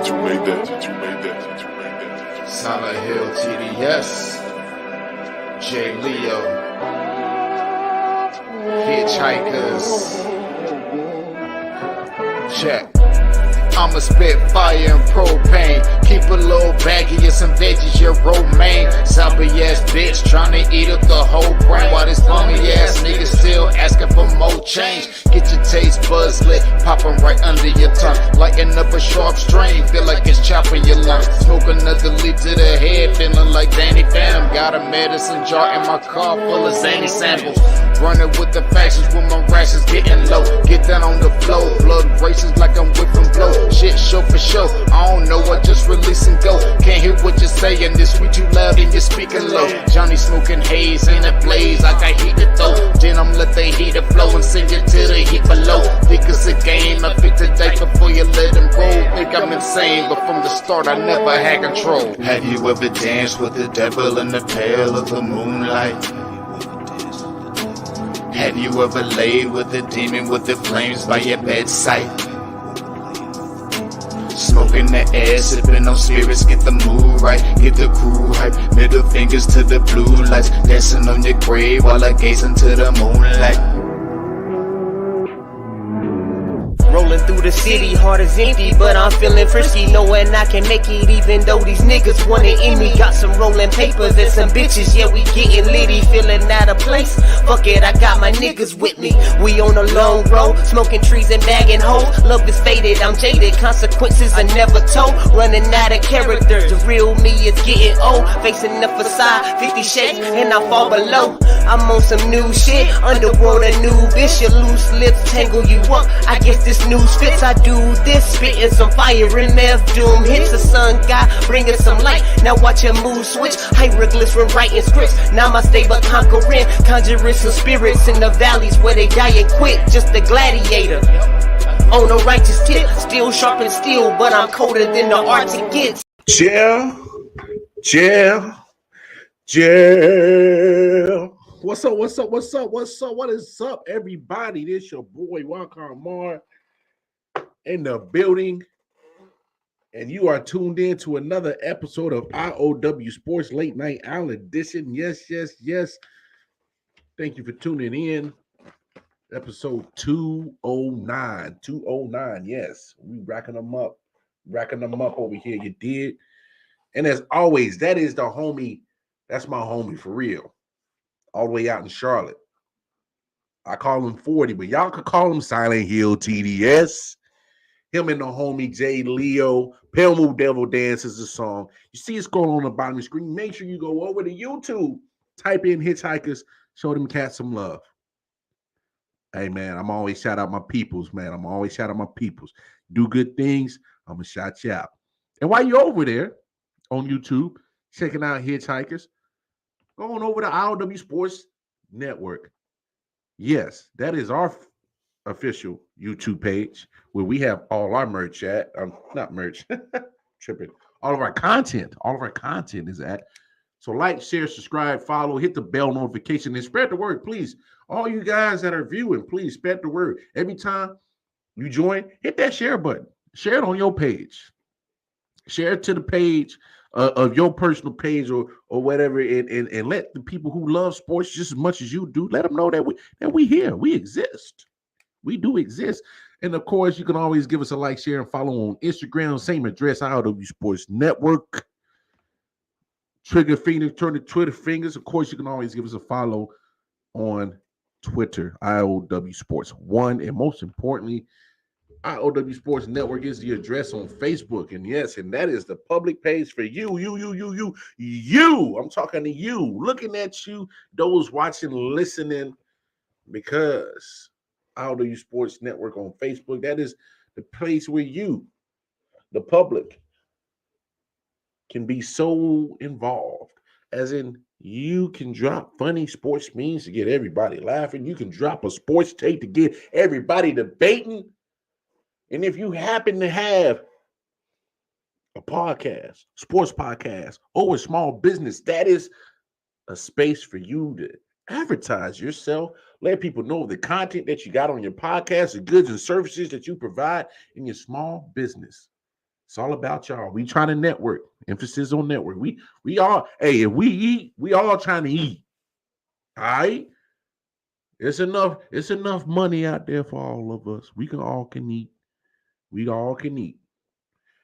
you made that? Did you make that? Did you make that? Silent Hill TDS, J. Leo, Hitchhikers, check. I'ma spit fire and propane. Keep a little baggie of some veggies, your romaine. Zombie ass bitch tryna eat up the whole brain. While this bummy ass nigga still asking for more change. Get your taste buds lit, pop 'em right under your tongue. Lighten up a sharp string, feel like it's chopping your lungs. Smoke another leaf to the head, feeling like Danny Phantom. Got a medicine jar in my car full of zany samples. Running with the factions when my rations getting low. Get down on the floor, blood races like I'm whipping blow. Shit show for show, I don't know, I just release and go. Can't hear what you're saying, this we too loud and you're speaking low. Johnny smoking haze in a blaze, I got heat to throw. Then I'm let the heater flow and send you to the heat below. Think it's a game, I pick the dice before you let them roll. Think I'm insane, but from the start I never had control. Have you ever danced with the devil in the pale of the moonlight? Have you ever laid with a demon with the flames by your bedside? Smoking the air, sipping on spirits, get the mood right, get the crew hype. Middle fingers to the blue lights, dancing on your grave while I gaze into the moonlight. Rolling through the city, heart is empty, but I'm feeling frisky, knowing I can make it even though these niggas want it in me. Got some rolling papers and some bitches, yeah, we getting litty, feeling out of place. Fuck it, I got my niggas with me. We on a long road, smoking trees and bagging hoes. Love is faded, I'm jaded, consequences are never told. Running out of character, the real me is getting old. Facing the facade, 50 shades, and I fall below. I'm on some new shit, underworld a new bitch. Your loose lips tangle you up, I guess this news fits. I do this, spitting some fire in F doom hits. The sun god bringing some light, now watch your mood switch. Hieroglyphs when writing scripts, now my but conquering. Conjuring some spirits in the valleys where they die and quit. Just a gladiator on a righteous tip, still sharp and steel, but I'm colder than the Arctic gets. Jail. What's up? What is up, everybody? This your boy Wakar Mar in the building, and you are tuned in to another episode of I.O.W. Sports Late Night Owl Edition. Yes. Thank you for tuning in. Episode 209. Yes, we racking them up over here. You did. And as always, that is the homie. That's my homie for real. All the way out in Charlotte. I call him 40, but y'all could call him Silent Hill TDS. Him and the homie J. Leo. Pale Move Devil Dance is the song. You see it scrolling on the bottom of the screen. Make sure you go over to YouTube. Type in Hitchhikers. Show them cats some love. Hey, man, I'm always shout out my peoples, man. Do good things, I'm going to shout you out. And while you're over there on YouTube, checking out Hitchhikers, go on over to I.O.W. Sports Network. Yes, that is our official YouTube page where we have all our merch at. Not merch, tripping. All of our content is at. So like, share, subscribe, follow, hit the bell notification, and spread the word, please. All you guys that are viewing, please spread the word. Every time you join, hit that share button. Share it on your page. Share it to the page of your personal page or whatever, and let the people who love sports just as much as you do, let them know that we here. We exist. We do exist. And of course, you can always give us a like, share, and follow on Instagram. Same address, I.O.W. Sports Network. Trigger finger, turn the Twitter fingers. Of course, you can always give us a follow on Twitter, I.O.W. Sports 1. And most importantly, I.O.W. Sports Network is the address on Facebook. And yes, and that is the public page for you. I'm talking to you, looking at you, those watching, listening, because I.O.W. Sports Network on Facebook, that is the place where you, the public, can be so involved, as in you can drop funny sports memes to get everybody laughing. You can drop a sports take to get everybody debating. And if you happen to have a podcast, sports podcast, or a small business, that is a space for you to advertise yourself. Let people know the content that you got on your podcast, the goods and services that you provide in your small business. It's all about y'all. We trying to network. Emphasis on network. We all, hey, if we eat, we all trying to eat. All right. It's enough money out there for all of us. We all can eat. We all can eat.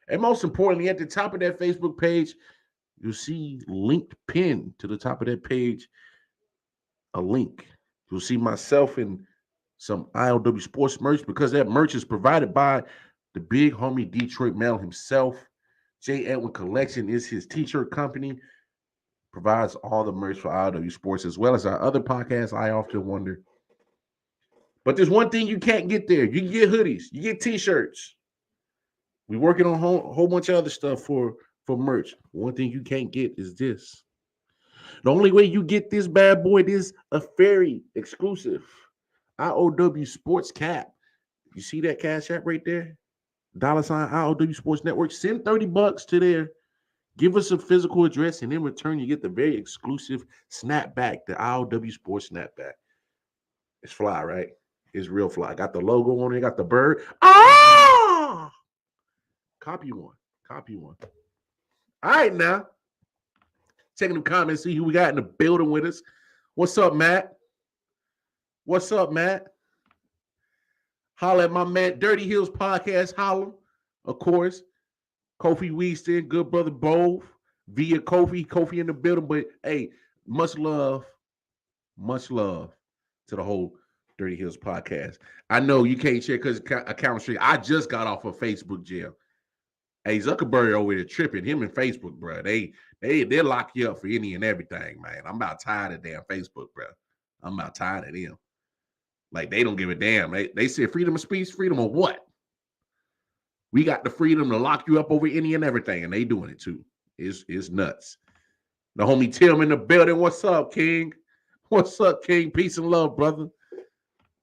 And most importantly, at the top of that Facebook page, you'll see linked pinned to the top of that page a link. You'll see myself and some I.O.W. sports merch because that merch is provided by the big homie Detroit Mel himself. J. Edwin Collection is his t-shirt company. Provides all the merch for I.O.W. sports as well as our other podcasts, I Often Wonder. But there's one thing you can't get there. You can get hoodies. You get t-shirts. We're working on a whole bunch of other stuff for merch. One thing you can't get is this. The only way you get this bad boy is a very exclusive I.O.W. sports cap. You see that cash app right there? $ I.O.W. Sports Network. Send $30 to there. Give us a physical address, and in return, you get the very exclusive snapback, the I.O.W. Sports snapback. It's fly, right? It's real fly. Got the logo on it. Got the bird. Ah! Copy one. All right, now. Checking the comments, see who we got in the building with us. What's up, Matt? Holla at my man, Dirty Hills Podcast. Holla, of course. Kofi Weaston, good brother Bove, via Kofi in the building. But hey, much love to the whole Dirty Hills Podcast. I know you can't share because account street. I just got off of Facebook jail. Hey, Zuckerberg over there tripping. Him and Facebook, bro. They'll lock you up for any and everything, man. I'm about tired of damn Facebook, bro. I'm about tired of them. Like, they don't give a damn. They said freedom of speech, freedom of what? We got the freedom to lock you up over any and everything, and they doing it too. It's nuts. The homie Tim in the building. What's up, King? What's up, King? Peace and love, brother.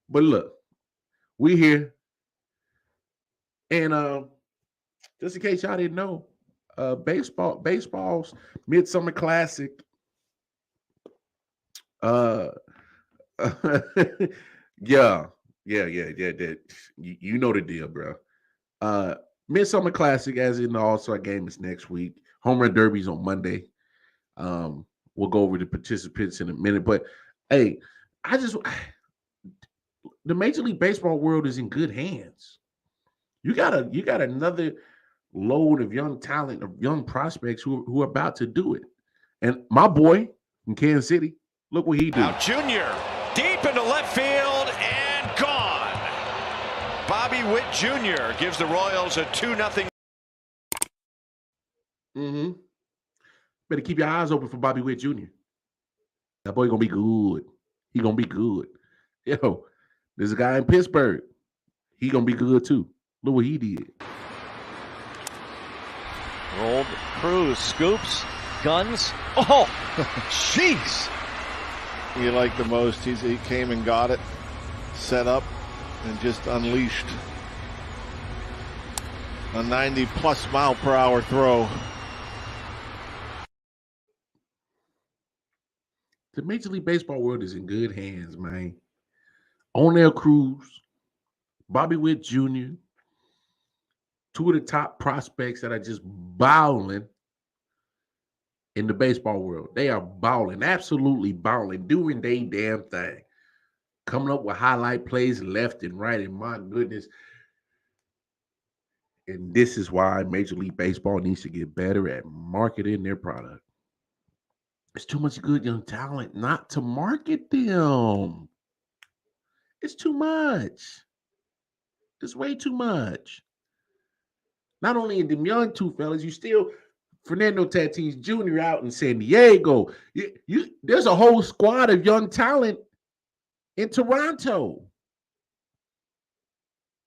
But look, we here. And just in case y'all didn't know, baseball's Midsummer Classic. Yeah. You know the deal, bro. Midsummer Classic, as in the All-Star game, is next week. Home Run Derby's on Monday. We'll go over the participants in a minute. But hey, the Major League Baseball world is in good hands. You got another load of young talent, of young prospects who are about to do it. And my boy from Kansas City, look what he did. Now Junior, deep into left field and gone. Bobby Witt Jr. gives the Royals a 2-0. Better keep your eyes open for Bobby Witt Jr. That boy gonna be good. He gonna be good. Yo, there's a guy in Pittsburgh. He gonna be good too. Look what he did. Rolled Cruz, scoops, guns. Oh, jeez. You like the most. He came and got it, set up, and just unleashed a 90+ mile per hour throw. The Major League Baseball world is in good hands, man. Onel Cruz, Bobby Witt Jr., two of the top prospects that are just balling in the baseball world. They are balling, absolutely balling, doing their damn thing. Coming up with highlight plays left and right, and my goodness. And this is why Major League Baseball needs to get better at marketing their product. It's too much good young talent not to market them. It's too much. It's way too much. Not only in them young two fellas, you still Fernando Tatis Jr. out in San Diego. There's a whole squad of young talent in Toronto.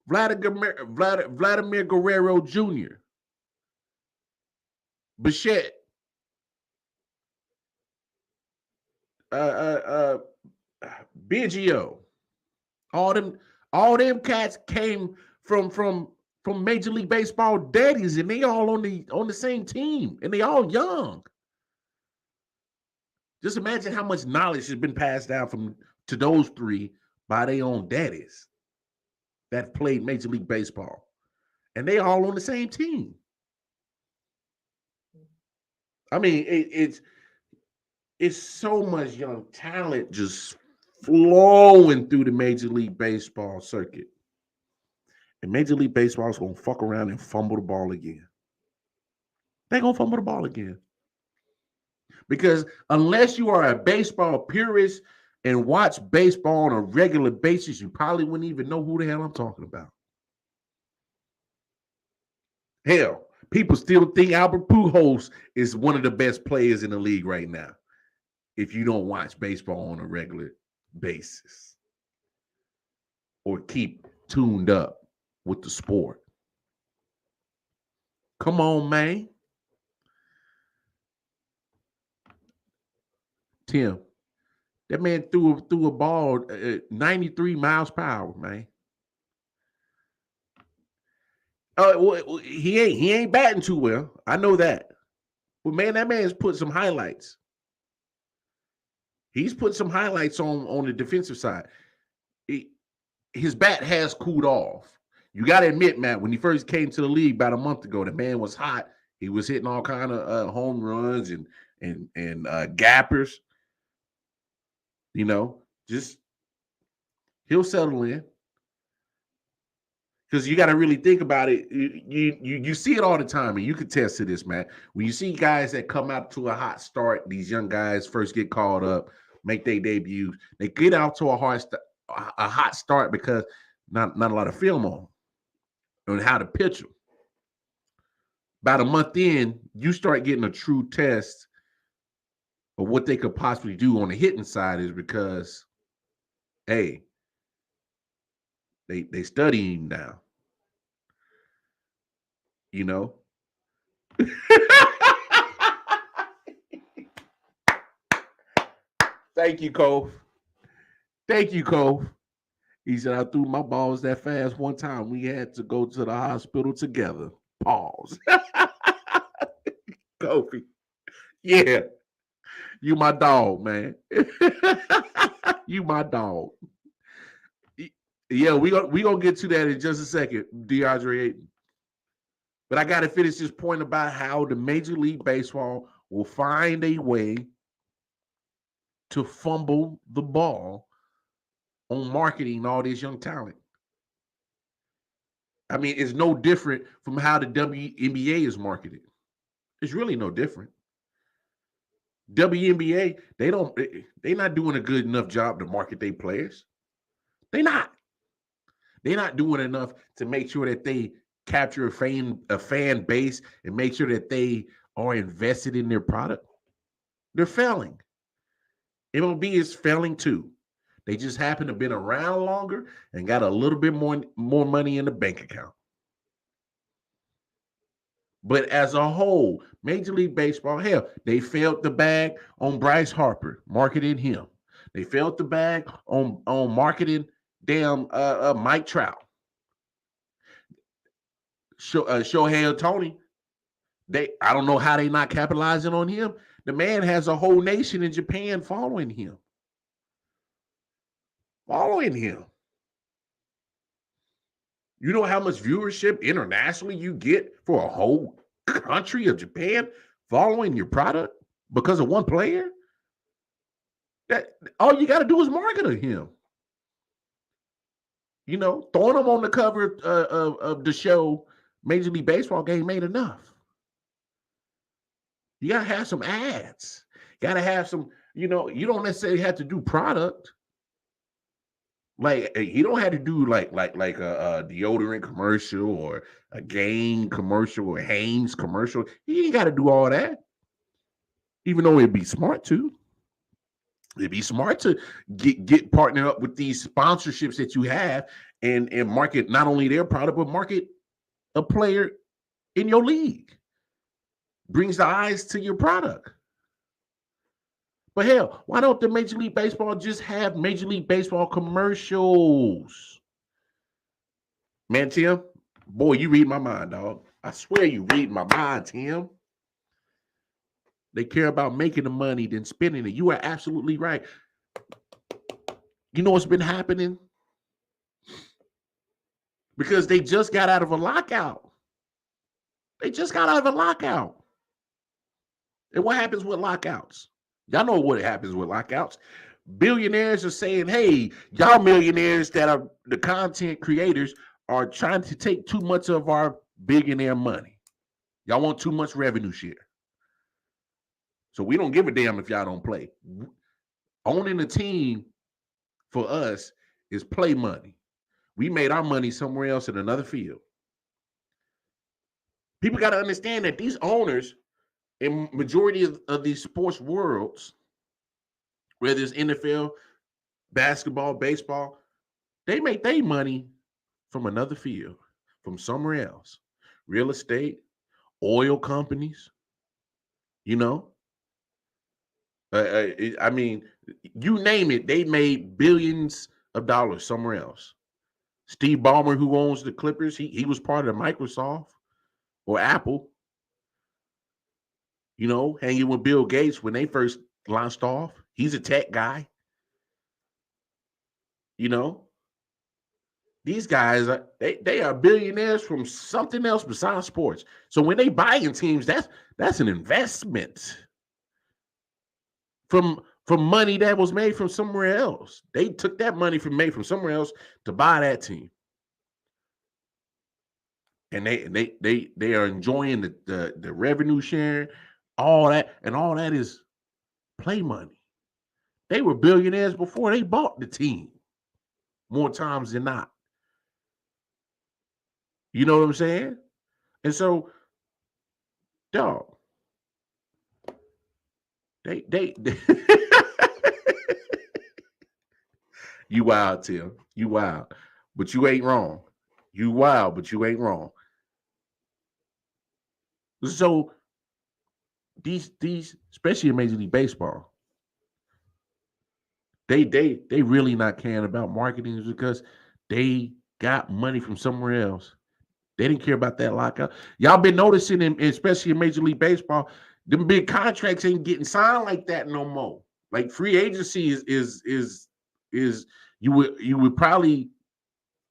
Vladimir Guerrero Jr. Bichette. Biggio. All them cats came from Major League Baseball daddies, and they all on the same team, and they all young. Just imagine how much knowledge has been passed down to those three by their own daddies that played Major League Baseball, and they all on the same team. I mean, it's so much young talent just flowing through the Major League Baseball circuit. And Major League Baseball is going to fuck around and fumble the ball again. They're going to fumble the ball again. Because unless you are a baseball purist and watch baseball on a regular basis, you probably wouldn't even know who the hell I'm talking about. Hell, people still think Albert Pujols is one of the best players in the league right now if you don't watch baseball on a regular basis or keep tuned up with the sport. Come on, man. Tim, that man threw a ball at 93 miles per hour, man. Well, he ain't batting too well. I know that. But man, that man's put some highlights. He's put some highlights on the defensive side. His bat has cooled off. You got to admit, Matt, when he first came to the league about a month ago, the man was hot. He was hitting all kind of home runs and gappers. You know, just he'll settle in. Because you got to really think about it. You see it all the time, and you can test to this, man. When you see guys that come out to a hot start, these young guys first get called up, make their debuts. They get out to a hot start because not a lot of film on how to pitch them. About a month in, you start getting a true test of what they could possibly do on the hitting side is because, hey, they studying now. You know? Thank you, Cove. Thank you, Cove. He said, I threw my balls that fast one time. We had to go to the hospital together. Pause. Kofi. Yeah. You my dog, man. You my dog. Yeah, we gonna get to that in just a second, DeAndre Ayton. But I got to finish this point about how the Major League Baseball will find a way to fumble the ball on marketing all this young talent. I mean, it's no different from how the WNBA is marketed. It's really no different. WNBA, they're not doing a good enough job to market their players. They're not. They're not doing enough to make sure that they capture a fan base and make sure that they are invested in their product. They're failing. MLB is failing too. They just happen to have been around longer and got a little bit more money in the bank account. But as a whole, Major League Baseball, hell, they failed the bag on Bryce Harper, marketing him. They failed the bag on marketing Mike Trout. Shohei Ohtani, I don't know how they not capitalizing on him. The man has a whole nation in Japan following him. You know how much viewership internationally you get for a whole country of Japan following your product because of one player? That all you got to do is market him. You know, throwing him on the cover of the show Major League Baseball game ain't enough. You got to have some ads. Got to have some, you don't necessarily have to do product. Like you don't have to do like a deodorant commercial or a Gain commercial or Hanes commercial. You ain't got to do all that. Even though it'd be smart to. It'd be smart to get partnered up with these sponsorships that you have and market not only their product, but market a player in your league. Brings the eyes to your product. But hell, why don't the Major League Baseball just have Major League Baseball commercials? Man, Tim, boy, you read my mind, dog. I swear you read my mind, Tim. They care about making the money than spending it. You are absolutely right. You know what's been happening? Because they just got out of a lockout. They And what happens with lockouts? Y'all know what happens with lockouts. Billionaires are saying, hey, y'all millionaires that are the content creators are trying to take too much of our billionaire money. Y'all want too much revenue share. So we don't give a damn if y'all don't play. Owning a team for us is play money. We made our money somewhere else in another field. People got to understand that these owners in majority of these sports worlds, whether it's NFL, basketball, baseball, they make their money from another field, from somewhere else. Real estate, oil companies, you know. I mean, you name it, they made billions of dollars somewhere else. Steve Ballmer, who owns the Clippers, he was part of Microsoft or Apple, you know, hanging with Bill Gates when they first launched off. He's a tech guy. You know, these guys are they are billionaires from something else besides sports. So when they buying teams, that's an investment from money that was made from somewhere else. They took that money made from somewhere else to buy that team. And they are enjoying the revenue sharing, all that, and all that is play money. They were billionaires before they bought the team, more times than not. You know what I'm saying? And so, dog, they you wild, Tim. You wild. But you ain't wrong. You wild, but you ain't wrong. So these especially in Major League Baseball, they really not caring about marketing because they got money from somewhere else. They didn't care about that lockout. Y'all been noticing, especially in Major League Baseball, them big contracts ain't getting signed like that no more. Like free agency is you would probably,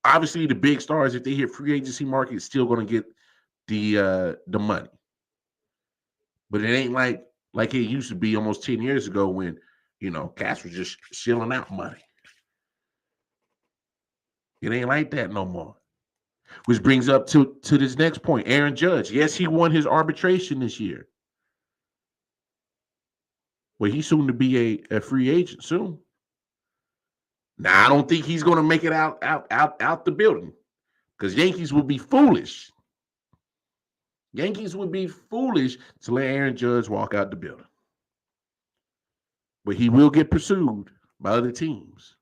obviously the big stars, if they hit free agency market, is still going to get the money. But it ain't like it used to be almost 10 years ago when, you know, cats was just shilling out money. It ain't like that no more. Which brings up to this next point. Aaron Judge. Yes, he won his arbitration this year. Well, he's soon to be a free agent soon. Now, I don't think he's going to make it out the building because Yankees would be foolish. Yankees would be foolish to let Aaron Judge walk out the building. But he will get pursued by other teams.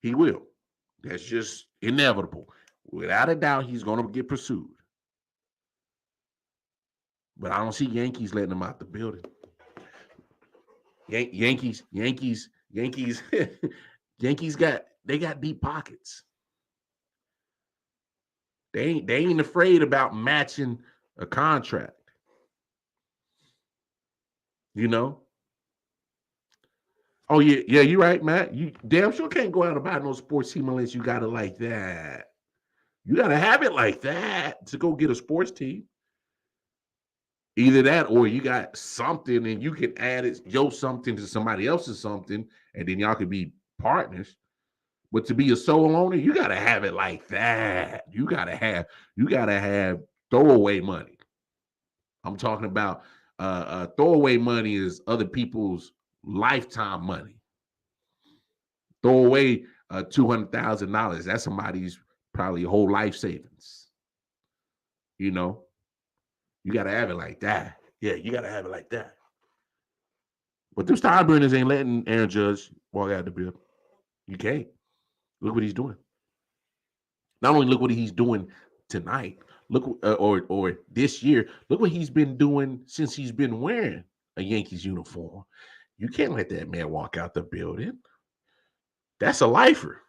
He will. That's just inevitable. Without a doubt, he's going to get pursued. But I don't see Yankees letting him out the building. Yankees got deep pockets. They ain't afraid about matching a contract. You know? Oh, yeah, you're right, Matt. You damn sure can't go out and buy no sports team unless you got it like that. You got to have it like that to go get a sports team. Either that or you got something and you can add your something to somebody else's something, and then y'all could be partners. But to be a sole owner, you got to have it like that. You got to have throwaway money. I'm talking about throwaway money is other people's lifetime money. Throw away $200,000. That's somebody's probably whole life savings. You know, you got to have it like that. Yeah, you got to have it like that. But them Steinbrenners ain't letting Aaron Judge walk out the building. You can't. Look what he's doing. Not only look what he's doing tonight, look or this year. Look what he's been doing since he's been wearing a Yankees uniform. You can't let that man walk out the building. That's a lifer.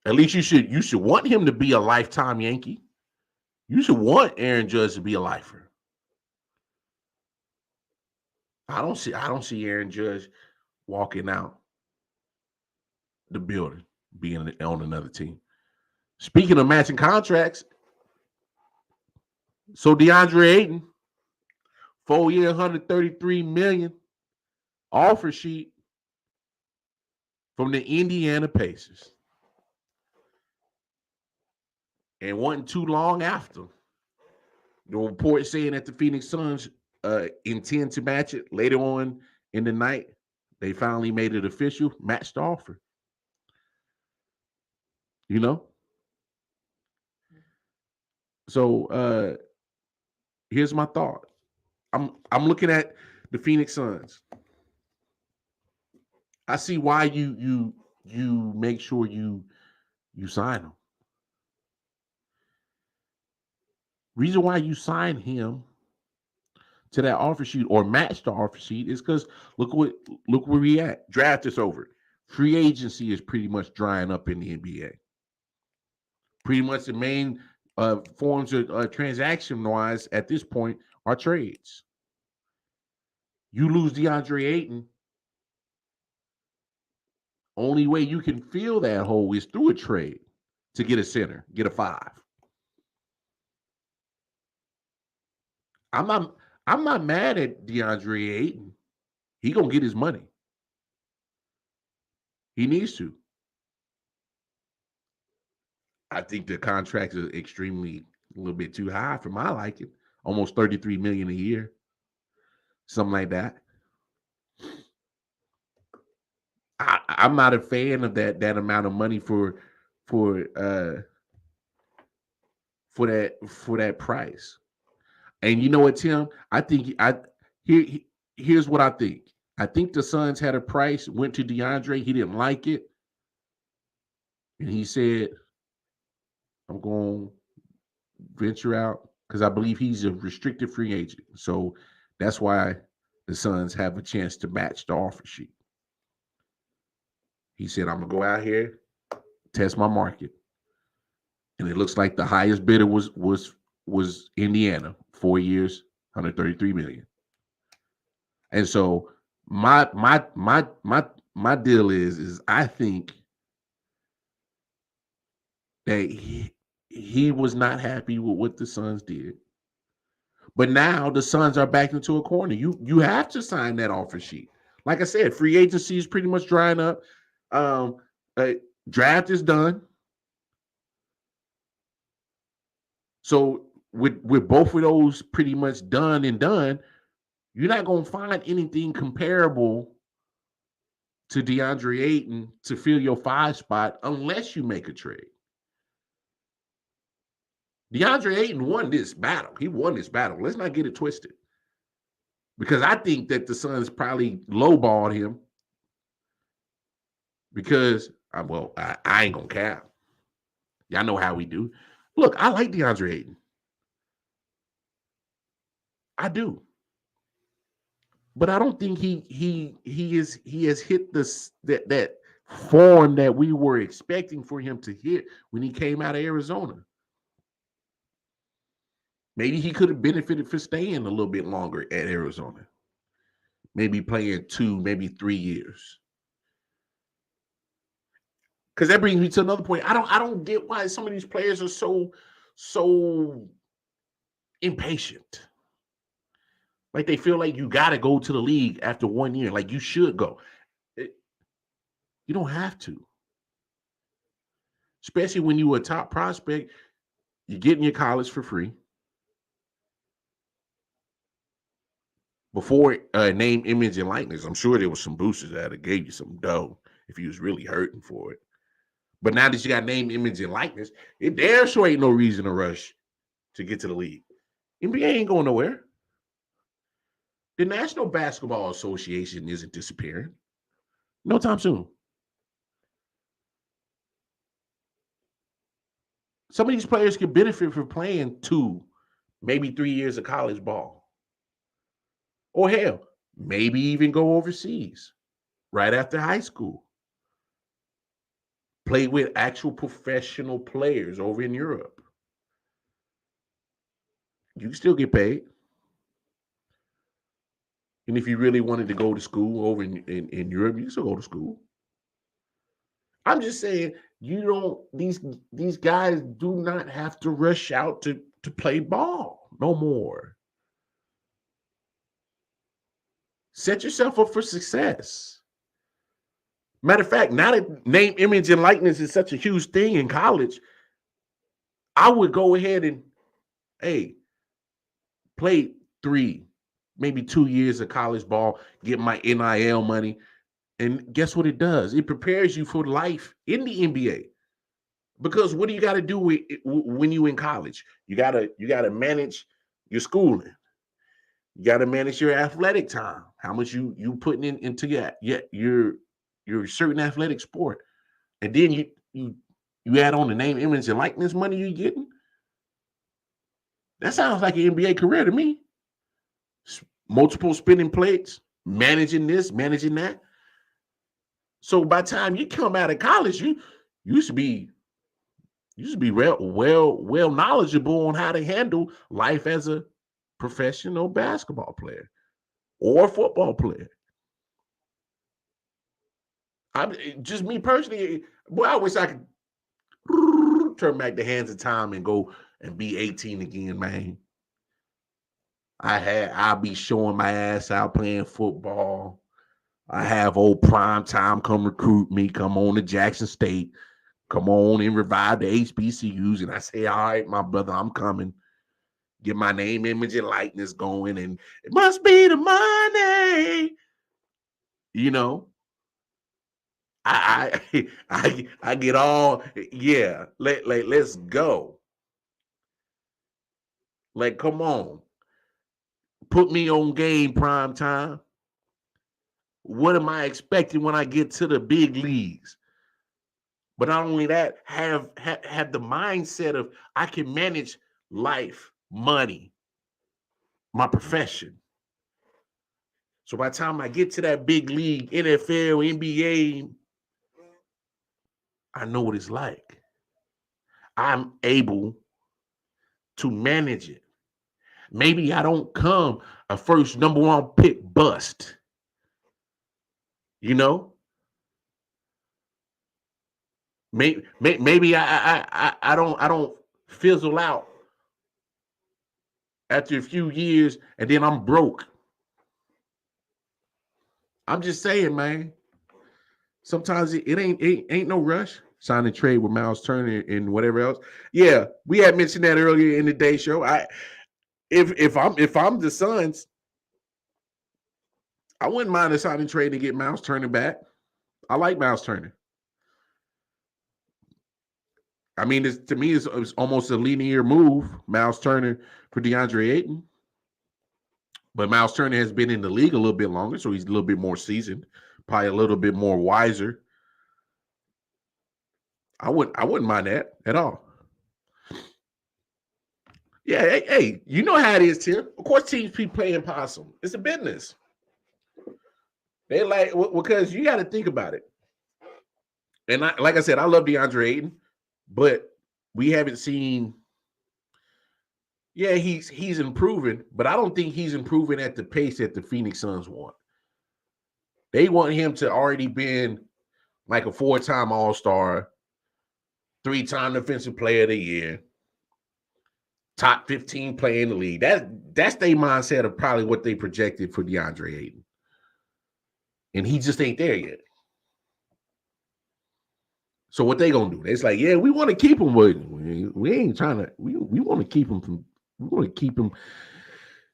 At least you should want him to be a lifetime Yankee. You should want Aaron Judge to be a lifer. I don't see Aaron Judge walking out the building, being on another team. Speaking of matching contracts, So DeAndre Ayton, 4 year, $133 million offer sheet from the Indiana Pacers. And wasn't too long after, the report saying that the Phoenix Suns intend to match it later on in the night. They finally made it official, matched the offer. You know? So here's my thought. I'm looking at the Phoenix Suns. I see why you make sure you sign him. Reason why you sign him to that offer sheet or match the offer sheet is because look where we at. Draft is over. Free agency is pretty much drying up in the NBA. Pretty much the main forms of transaction wise at this point are trades. You lose DeAndre Ayton, only way you can fill that hole is through a trade to get a center, get a 5. I'm not mad at DeAndre Ayton. He gonna get his money. He needs to. I think the contract is extremely a little bit too high for my liking. Almost $33 million a year, something like that. I'm not a fan of that amount of money for that price. And you know what, Tim? I think here's what I think. I think the Suns had a price, went to DeAndre, he didn't like it, and he said, "I'm going to venture out," because I believe he's a restricted free agent. So that's why the Suns have a chance to match the offer sheet. He said, "I'm gonna go out here, test my market," and it looks like the highest bidder was Indiana, 4 years, $133 million. And so my deal is I think that he was not happy with what the Suns did. But now the Suns are back into a corner. You have to sign that offer sheet. Like I said, free agency is pretty much drying up. Draft is done. So with both of those pretty much done, you're not going to find anything comparable to DeAndre Ayton to fill your 5 spot unless you make a trade. DeAndre Ayton won this battle. He won this battle. Let's not get it twisted. Because I think that the Suns probably lowballed him because, I ain't going to cap. Y'all know how we do. Look, I like DeAndre Ayton. I do. But I don't think he has hit that form that we were expecting for him to hit when he came out of Arizona. Maybe he could have benefited for staying a little bit longer at Arizona. Maybe playing 2, maybe 3 years. Because that brings me to another point. I don't get why some of these players are so impatient. Like they feel like you got to go to the league after 1 year. Like you should go. You don't have to. Especially when you were a top prospect, you're getting your college for free. Before name, image, and likeness, I'm sure there was some boosters that have gave you some dough if you was really hurting for it. But now that you got name, image, and likeness, it damn sure ain't no reason to rush to get to the league. NBA ain't going nowhere. The National Basketball Association isn't disappearing. No time soon. Some of these players can benefit from playing 2, maybe 3 years of college ball. Or hell, maybe even go overseas right after high school. Play with actual professional players over in Europe. You can still get paid. And if you really wanted to go to school over in Europe, you can still go to school. I'm just saying, these guys do not have to rush out to play ball. No more. Set yourself up for success. Matter of fact, now that name, image, and likeness is such a huge thing in college, I would go ahead and, hey, play 3, maybe 2 years of college ball, get my NIL money. And guess what it does? It prepares you for life in the NBA. Because what do you got to do when you in college? You gotta manage your schooling. You got to manage your athletic time. How much you putting into your certain athletic sport, and then you add on the name, image, and likeness money you getting. That sounds like an NBA career to me. Multiple spinning plates, managing this, managing that. So by the time you come out of college, you should be well knowledgeable on how to handle life as a professional basketball player or football player. I'm just me personally. Boy, I wish I could turn back the hands of time and go and be 18 again, man. I'll be showing my ass out playing football. I have old prime time come recruit me, come on to Jackson State, come on and revive the HBCUs. And I say, all right, my brother, I'm coming. Get my name, image, and likeness going. And it must be the money. You know, I get all, yeah, let's go. Like, come on. Put me on game prime time. What am I expecting when I get to the big leagues? But not only that, have the mindset of I can manage life, money, my profession. So by the time I get to that big league, NFL, NBA, I know what it's like. I'm able to manage it. Maybe I don't come a first number 1 pick bust. You know? Maybe I don't fizzle out after a few years and then I'm broke. I'm just saying, man. Sometimes it ain't no rush. Sign and trade with Miles Turner and whatever else. Yeah, we had mentioned that earlier in the day show. If I'm the Suns, I wouldn't mind a sign and trade to get Miles Turner back. I like Miles Turner. I mean, to me, it's almost a linear move, Miles Turner for DeAndre Ayton. But Miles Turner has been in the league a little bit longer, so he's a little bit more seasoned, probably a little bit more wiser. I wouldn't mind that at all. Yeah, hey, you know how it is, Tim. Of course, teams be playing possum. It's a business. They like, because you got to think about it. And like I said, I love DeAndre Ayton, but we haven't seen. Yeah, he's improving, but I don't think he's improving at the pace that the Phoenix Suns want. They want him to already been like a 4-time All-Star, 3-time Defensive Player of the Year, top 15 player in the league. That's their mindset of probably what they projected for DeAndre Ayton. And he just ain't there yet. So what they gonna do? It's like, yeah, we want to keep him, but we ain't trying to. We want to keep him from. We want to keep him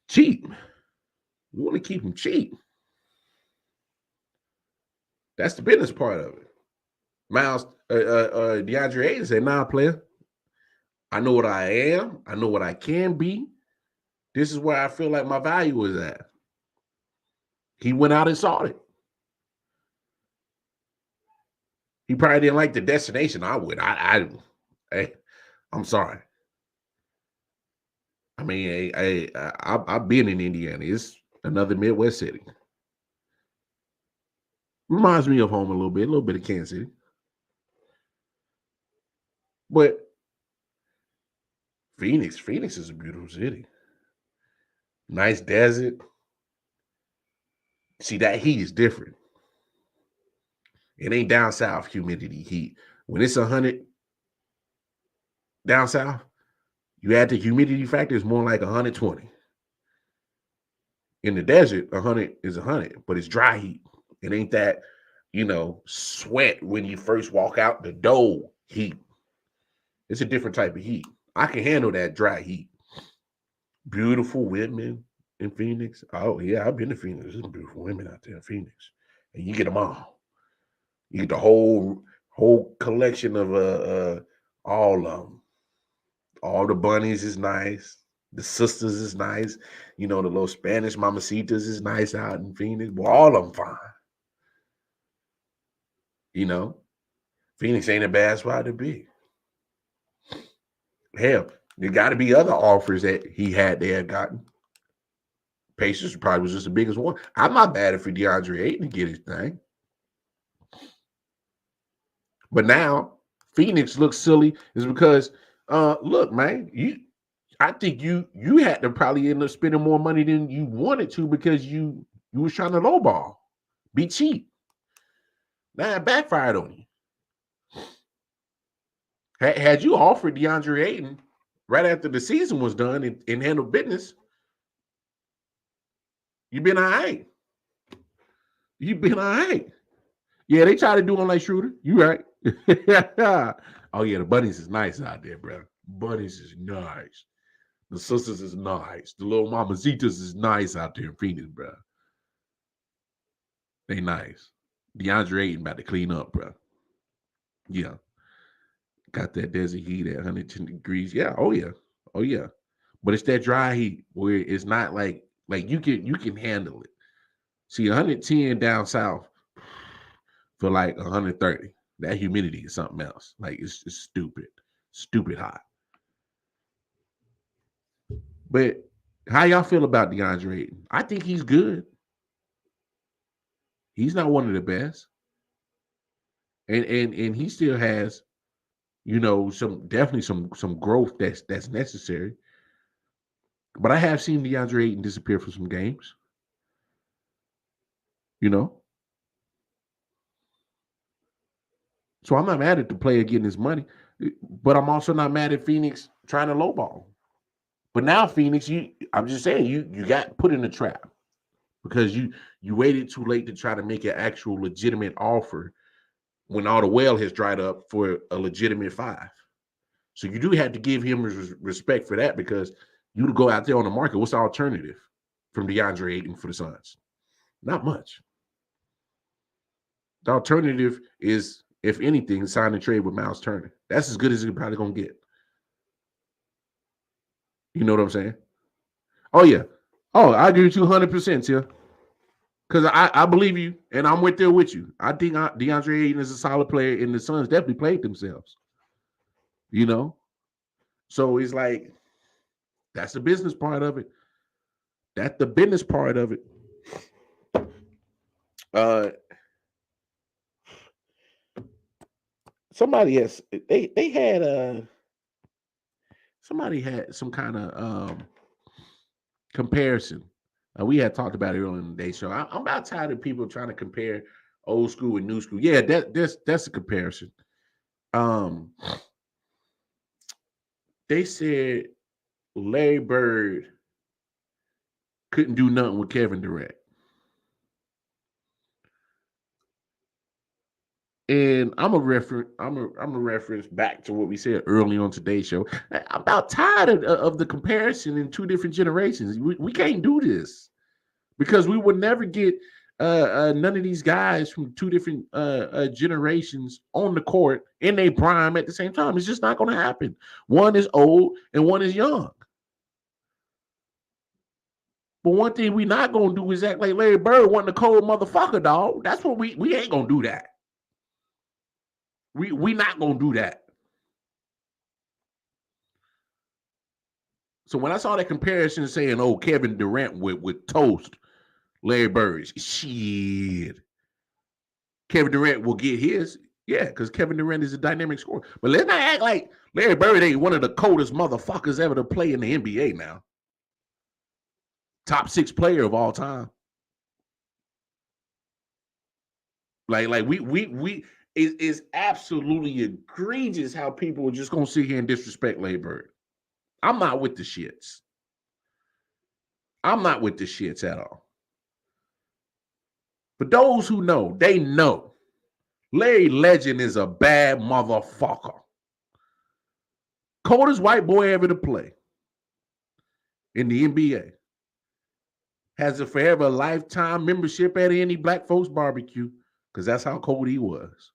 cheap. We want to keep him cheap. That's the business part of it. Miles, DeAndre Ayton said, "Nah, player. I know what I am. I know what I can be. This is where I feel like my value is at." He went out and saw it. He probably didn't like the destination. I would. I'm sorry. I mean, I've been in Indiana. It's another Midwest city. Reminds me of home a little bit of Kansas City. But Phoenix is a beautiful city. Nice desert. See, that heat is different. It ain't down south humidity heat. When it's 100 down south, You add the humidity factor, it's more like 120. In the desert, 100 is 100, but it's dry heat. It ain't that, sweat when you first walk out the door heat. It's a different type of heat. I can handle that dry heat. Beautiful women in Phoenix. Oh, yeah, I've been to Phoenix. There's some beautiful women out there in Phoenix. And you get them all. You get the whole collection of all of them. All the bunnies is nice. The sisters is nice. The little Spanish mamacitas is nice out in Phoenix. Well, all of them fine. Phoenix ain't a bad spot to be. Hell, there got to be other offers that he had gotten. Pacers probably was just the biggest one. I'm not mad for DeAndre Ayton to get his thing. But now Phoenix looks silly is because, look, man, I think you had to probably end up spending more money than you wanted to because you was trying to lowball, be cheap. Now it backfired on you. Had you offered DeAndre Ayton right after the season was done and handled business, you've been all right. You've been all right. Yeah, they try to do him like Schroeder. You right. Oh, yeah, the bunnies is nice out there, bro. Bunnies is nice. The sisters is nice. The little mamacitas is nice out there in Phoenix, bro. They nice. DeAndre Ayton about to clean up, bro. Yeah. Got that desert heat at 110 degrees. Yeah. Oh, yeah. Oh, yeah. But it's that dry heat where it's not like you can handle it. See, 110 down south for like 130. That humidity is something else. Like it's stupid hot. But how y'all feel about DeAndre Ayton? I think he's good. He's not one of the best, and he still has, some growth that's necessary. But I have seen DeAndre Ayton disappear for some games. So I'm not mad at the player getting his money, but I'm also not mad at Phoenix trying to lowball. But now Phoenix, I'm just saying you got put in a trap because you waited too late to try to make an actual legitimate offer when all the well has dried up for a legitimate 5. So you do have to give him respect for that because you go out there on the market. What's the alternative from DeAndre Ayton for the Suns? Not much. The alternative is, if anything, sign and trade with Miles Turner. That's as good as you're probably going to get. You know what I'm saying? Oh, yeah. Oh, I agree with you 100%, Tia. Because I believe you, and I'm right there with you. I think DeAndre Ayton is a solid player, and the Suns definitely played themselves. So it's like, that's the business part of it. That's the business part of it. Somebody has they had somebody had some kind of comparison. We had talked about it earlier in the day show. I'm about tired of people trying to compare old school and new school. Yeah, that's a comparison. They said Larry Bird couldn't do nothing with Kevin Durant. And I'm a reference back to what we said early on today's show. I'm about tired of the comparison in two different generations. We can't do this because we would never get none of these guys from two different generations on the court in their prime at the same time. It's just not going to happen. One is old and one is young. But one thing we not going to do is act like Larry Bird wasn't a cold motherfucker, dog. That's what we ain't going to do that. We not going to do that. So when I saw that comparison saying, oh, Kevin Durant would toast Larry Bird, shit. Kevin Durant will get his. Yeah, because Kevin Durant is a dynamic scorer. But let's not act like Larry Bird ain't one of the coldest motherfuckers ever to play in the NBA now. Top 6 player of all time. Like we it's absolutely egregious how people are just gonna sit here and disrespect Larry Bird. I'm not with the shits. I'm not with the shits at all. For those who know, they know Larry Legend is a bad motherfucker. Coldest white boy ever to play in the NBA. Has a forever lifetime membership at any black folks barbecue because that's how cold he was.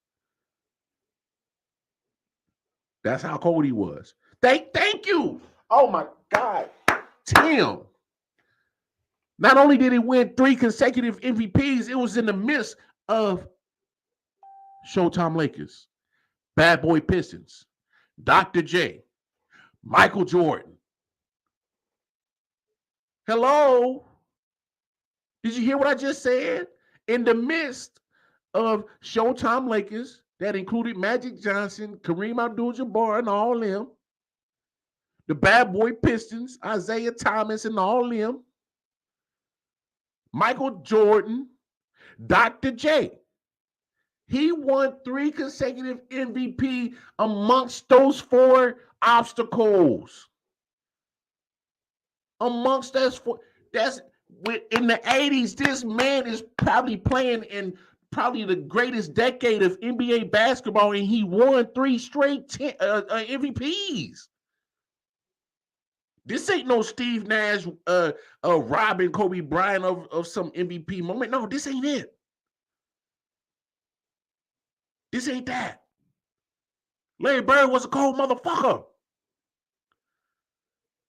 That's how cold he was. Thank you. Oh my God. Tim. Not only did he win 3 consecutive MVPs, it was in the midst of Showtime Lakers, Bad Boy Pistons, Dr. J, Michael Jordan. Hello? Did you hear what I just said? In the midst of Showtime Lakers, that included Magic Johnson, Kareem Abdul-Jabbar, and all them, the Bad Boy Pistons, Isaiah Thomas, and all them, Michael Jordan, Dr. J. He won 3 consecutive MVP amongst those 4 obstacles. Amongst those 4, that's in the 80s. This man is probably playing in probably the greatest decade of NBA basketball, and he won 3 straight MVPs. This ain't no Steve Nash robbing Kobe Bryant of some MVP moment. No, this ain't it. This ain't that. Larry Bird was a cold motherfucker.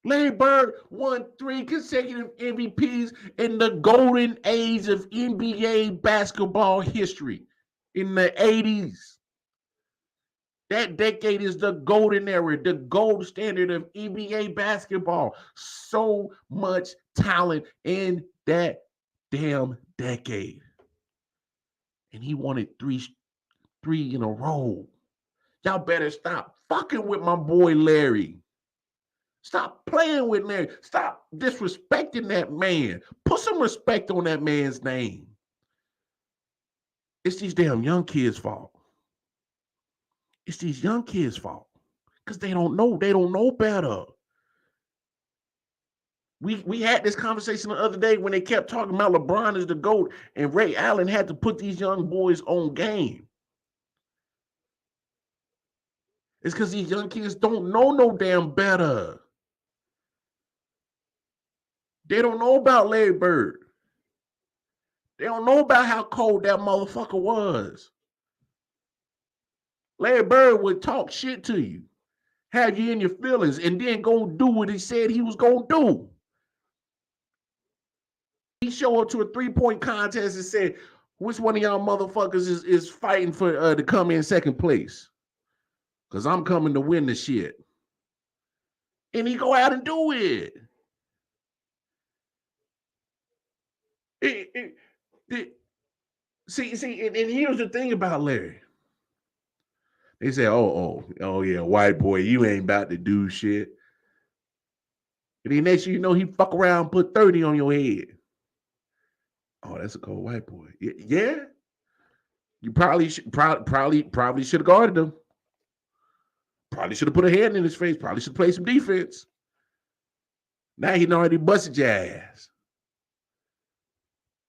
Larry Bird won 3 consecutive MVPs in the golden age of NBA basketball history in the 80s. That decade is the golden era, the gold standard of NBA basketball. So much talent in that damn decade. And he won it 3 in a row. Y'all better stop fucking with my boy Larry. Stop playing with Larry. Stop disrespecting that man. Put some respect on that man's name. It's these damn young kids' fault. It's these young kids' fault. Because they don't know. They don't know better. We had this conversation the other day when they kept talking about LeBron is the GOAT, and Ray Allen had to put these young boys on game. It's because these young kids don't know no damn better. They don't know about Larry Bird. They don't know about how cold that motherfucker was. Larry Bird would talk shit to you, have you in your feelings, and then go do what he said he was going to do. He showed up to a 3-point contest and said, which one of y'all motherfuckers is fighting for to come in second place? Because I'm coming to win the shit. And he go out and do it. See, and here's the thing about Larry. They say, oh yeah, white boy, you ain't about to do shit. And then next thing you know, he fuck around and put 30 on your head. Oh, that's a cold white boy. Yeah. You probably should have guarded him. Probably should have put a hand in his face. Probably should play some defense. Now he already busted your ass.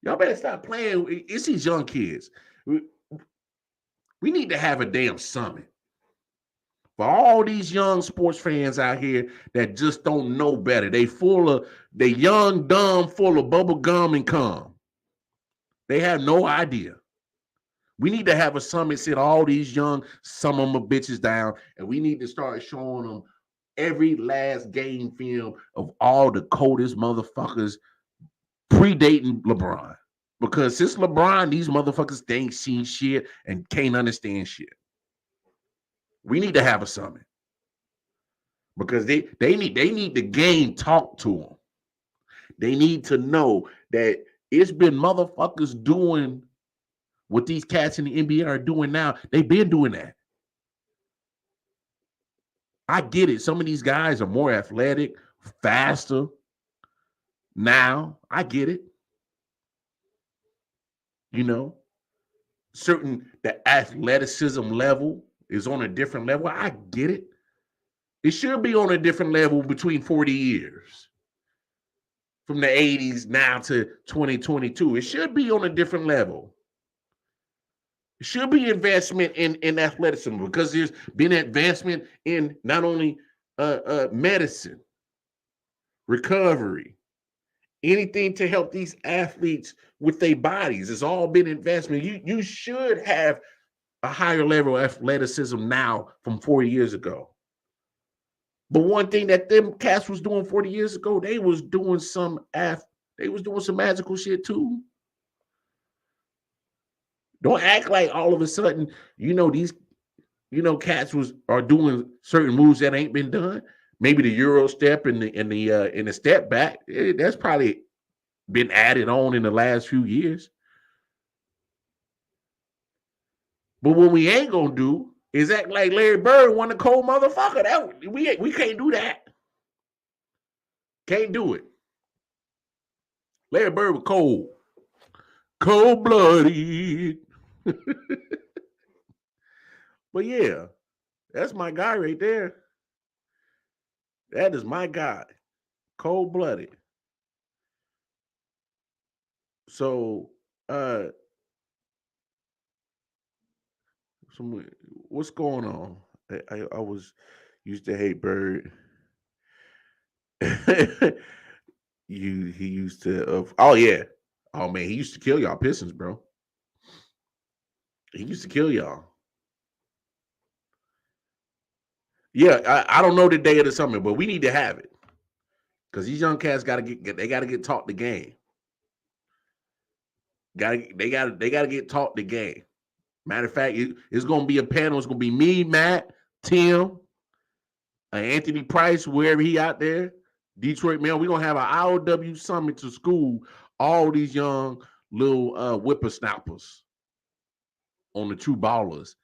Y'all better stop playing. It's these young kids. We need to have a damn summit for all these young sports fans out here that just don't know better. They young, dumb, full of bubble gum and cum. They have no idea. We need to have a summit, sit all these young, some of them bitches down, and we need to start showing them every last game film of all the coldest motherfuckers predating LeBron. Because since LeBron, these motherfuckers ain't seen shit and can't understand shit. We need to have a summit. Because they need the game talk to them. They need to know that it's been motherfuckers doing what these cats in the NBA are doing now. They've been doing that. I get it. Some of these guys are more athletic, faster. Now, I get it. You know, the athleticism level is on a different level. I get it. It should be on a different level between 40 years. From the 80s now to 2022. It should be on a different level. It should be investment in athleticism because there's been advancement in not only medicine, recovery, anything to help these athletes with their bodies. It's all been investment. You should have a higher level of athleticism now from 40 years ago. But one thing that them cats was doing 40 years ago, they was doing some magical shit too. Don't act like all of a sudden, these, cats are doing certain moves that ain't been done. Maybe the Euro step and the step back, that's probably been added on in the last few years. But what we ain't gonna do is act like Larry Bird won a cold motherfucker. That we can't do that. Can't do it. Larry Bird was cold-blooded. But yeah, that's my guy right there. That is my guy, cold-blooded. So, what's going on? I was used to hate Bird. He used to oh yeah. Oh man, he used to kill y'all Pistons, bro. He used to kill y'all. Yeah, I don't know the day of the summer, but we need to have it. Because these young cats gotta get taught the game. They gotta get taught the game. Matter of fact, it's gonna be a panel. It's gonna be me, Matt, Tim, Anthony Price, wherever he out there. Detroit, man, we're gonna have an I.O.W. summit to school all these young little whippersnappers on the true ballers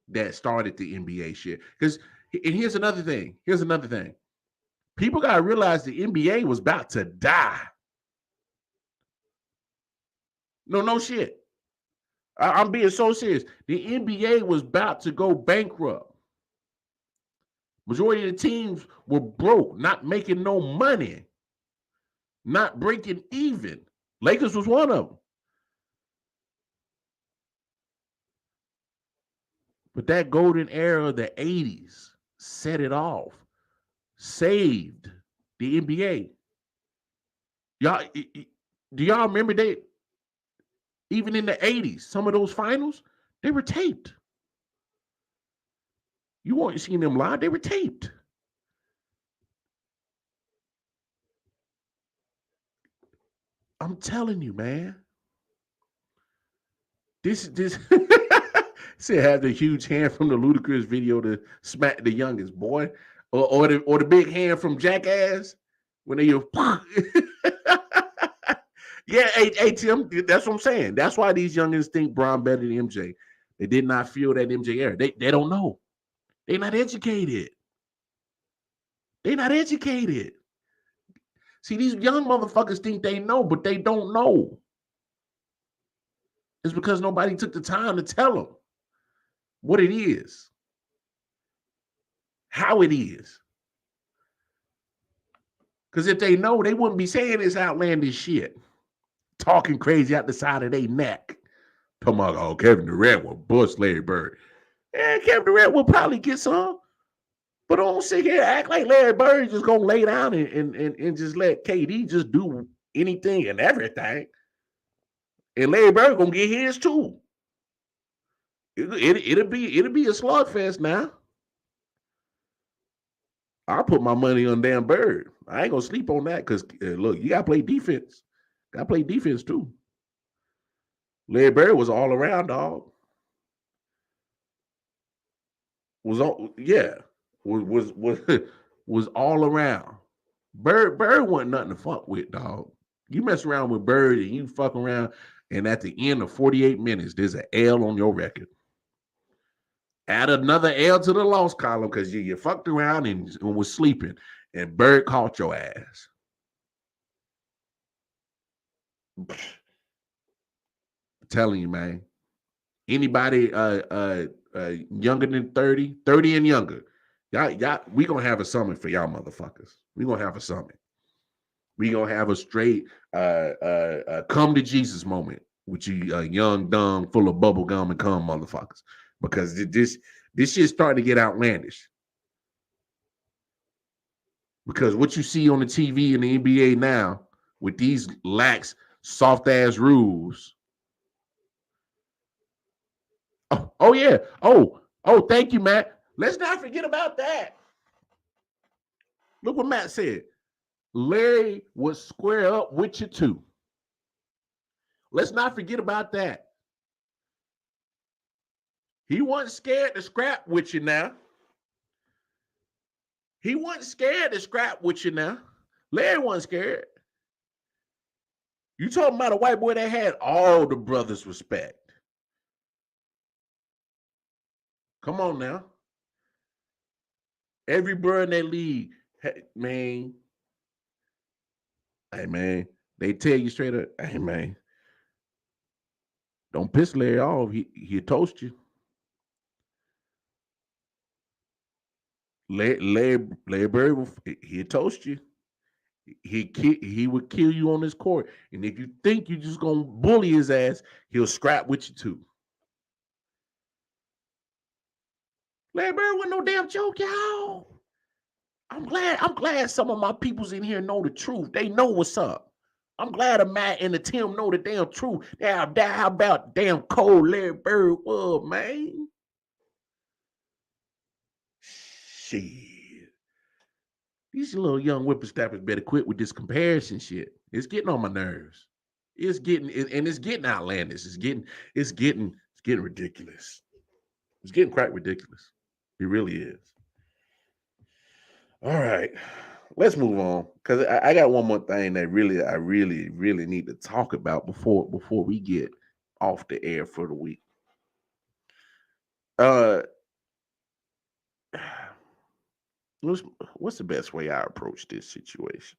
that started the NBA shit. And here's another thing. People gotta realize the NBA was about to die. No shit. I'm being so serious. The NBA was about to go bankrupt. Majority of the teams were broke, not making no money, not breaking even. Lakers was one of them. But that golden era of the 80s set it off, saved the NBA. Y'all, do y'all remember that? Even in the 80s, some of those finals, they were taped. You weren't seeing them live, they were taped. I'm telling you, man. This said have the huge hand from the Ludacris video to smack the youngest boy, or the big hand from Jackass when they yeah, hey Tim, that's what I'm saying. That's why these youngins think Bron better than MJ. They did not feel that MJ era. They don't know. They're not educated. See, these young motherfuckers think they know, but they don't know. It's because nobody took the time to tell them what it is, how it is. Because if they know, they wouldn't be saying this outlandish shit, talking crazy out the side of their neck. Talking about, oh, Kevin Durant will bust Larry Bird. And Kevin Durant will probably get some. But don't sit here act like Larry Bird is just gonna lay down and just let KD just do anything and everything. And Larry Bird gonna get his too. It'll be a slugfest now. I'll put my money on damn Bird. I ain't gonna sleep on that because look, you gotta play defense. Gotta play defense too. Larry Bird was all around, dog. Was all around. Bird wasn't nothing to fuck with, dog. You mess around with Bird and you fuck around, and at the end of 48 minutes, there's an L on your record. Add another L to the loss column because you fucked around and was sleeping, and Bird caught your ass. I'm telling you, man. Anybody younger than 30 and younger, Y'all, we gonna have a summit for y'all motherfuckers. We gonna have a summit. We gonna have a straight come to Jesus moment with you young, dumb, full of bubble gum and cum motherfuckers. Because this shit's starting to get outlandish. Because what you see on the TV in the NBA now with these lax, soft ass rules. Oh yeah. Oh, thank you, Matt. Let's not forget about that. Look what Matt said. Larry would square up with you too. Let's not forget about that. He wasn't scared to scrap with you now. He wasn't scared to scrap with you now. Larry wasn't scared. You talking about a white boy that had all the brothers' respect. Come on now. Every brother in that league, man. Hey, man. They tell you straight up, hey, man. Don't piss Larry off. He'll toast you. Larry Bird, he'll toast you. He would kill you on his court. And if you think you're just going to bully his ass, he'll scrap with you too. Larry Bird wasn't no damn joke, y'all. I'm glad some of my peoples in here know the truth. They know what's up. I'm glad a Matt and the Tim know the damn truth. How about damn cold Larry Bird was, man? Shit. These little young whippersnappers better quit with this comparison shit. It's getting on my nerves. It's getting outlandish. It's getting ridiculous. It's getting quite ridiculous. It really is. All right, let's move on because I got one more thing that I really need to talk about before we get off the air for the week. What's the best way I approach this situation?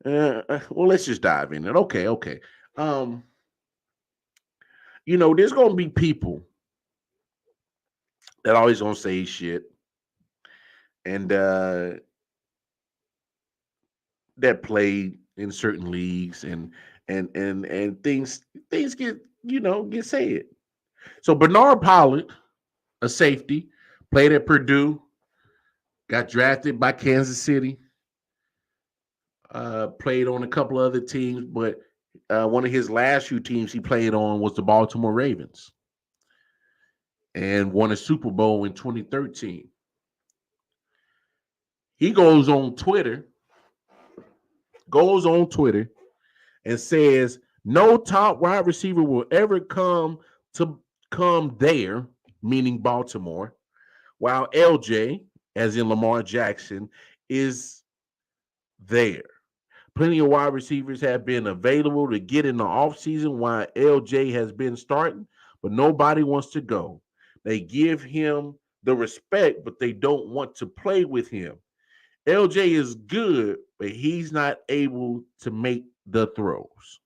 Well, let's just dive in it. Okay. There's gonna be people that always gonna say shit, and that play in certain leagues, and things get said. So Bernard Pollard, a safety, played at Purdue, got drafted by Kansas City, played on a couple other teams, but one of his last few teams he played on was the Baltimore Ravens, and won a Super Bowl in 2013. He goes on Twitter and says no top wide receiver will ever come there, meaning Baltimore, while LJ, as in Lamar Jackson, is there. Plenty of wide receivers have been available to get in the offseason while LJ has been starting, but nobody wants to go. They give him the respect, but they don't want to play with him. LJ is good, but he's not able to make the throws.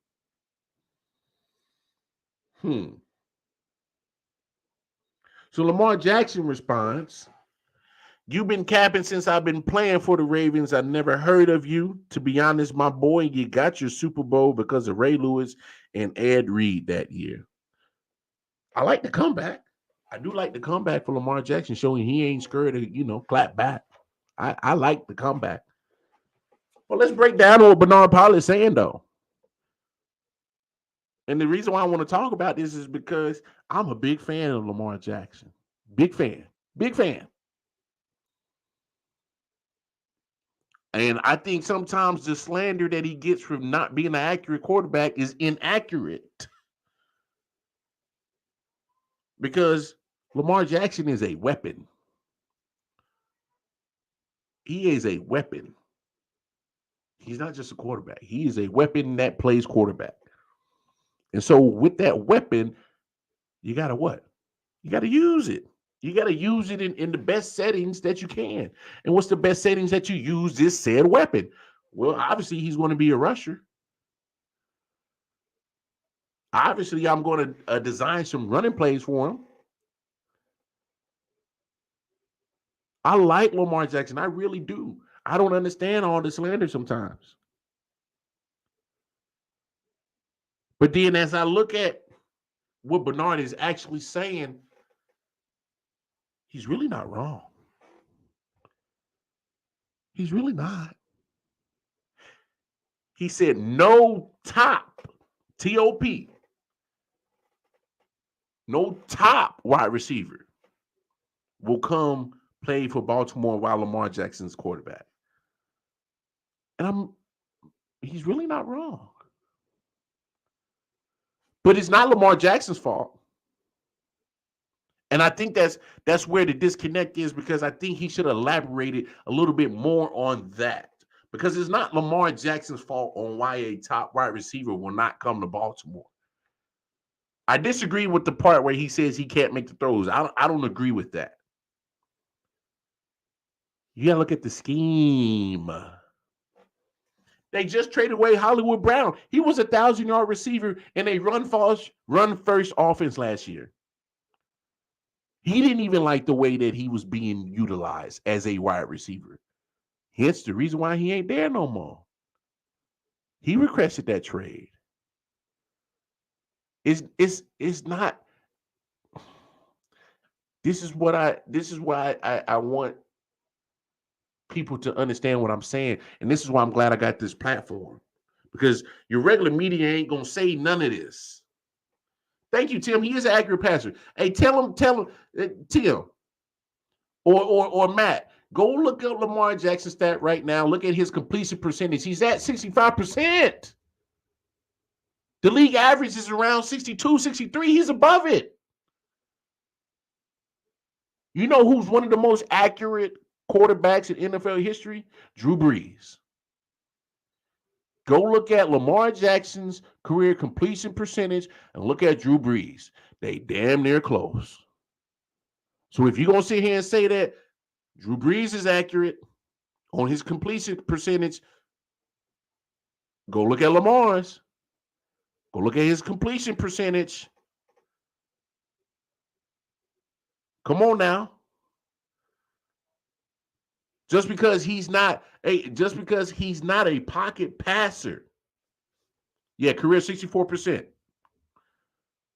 So Lamar Jackson responds, "You've been capping since I've been playing for the Ravens. I never heard of you. To be honest, my boy, you got your Super Bowl because of Ray Lewis and Ed Reed that year." I like the comeback. I do like the comeback for Lamar Jackson, showing he ain't scared to, clap back. I like the comeback. Well, let's break down what Bernard Pollard is saying, though. And the reason why I want to talk about this is because I'm a big fan of Lamar Jackson. Big fan. And I think sometimes the slander that he gets from not being an accurate quarterback is inaccurate. Because Lamar Jackson is a weapon. He is a weapon. He's not just a quarterback. He is a weapon that plays quarterback. And so with that weapon, you got to what? You got to use it. You got to use it in the best settings that you can. And what's the best settings that you use this said weapon? Well, obviously, he's going to be a rusher. Obviously, I'm going to design some running plays for him. I like Lamar Jackson. I really do. I don't understand all the slander sometimes. But then as I look at what Bernard is actually saying, he's really not wrong. He's really not. He said no top, T-O-P, no top wide receiver will come play for Baltimore while Lamar Jackson's quarterback. And he's really not wrong. But it's not Lamar Jackson's fault. And I think that's where the disconnect is, because I think he should have elaborated a little bit more on that. Because it's not Lamar Jackson's fault on why a top wide receiver will not come to Baltimore. I disagree with the part where he says he can't make the throws. I don't agree with that. You got to look at the scheme. They just traded away Hollywood Brown. He was a 1,000-yard receiver in a run first offense last year. He didn't even like the way that he was being utilized as a wide receiver. Hence the reason why he ain't there no more. He requested that trade. It's not. This is why I want people to understand what I'm saying. And this is why I'm glad I got this platform. Because your regular media ain't gonna say none of this. Thank you, Tim. He is an accurate passer. Hey, tell him, Tim, or Matt, go look up Lamar Jackson's stat right now. Look at his completion percentage. He's at 65%. The league average is around 62, 63. He's above it. You know who's one of the most accurate quarterbacks in NFL history? Drew Brees. Go look at Lamar Jackson's career completion percentage and look at Drew Brees. They damn near close. So if you're going to sit here and say that Drew Brees is accurate on his completion percentage, go look at Lamar's. Go look at his completion percentage. Come on now. Just because he's not a pocket passer. Yeah, career 64%.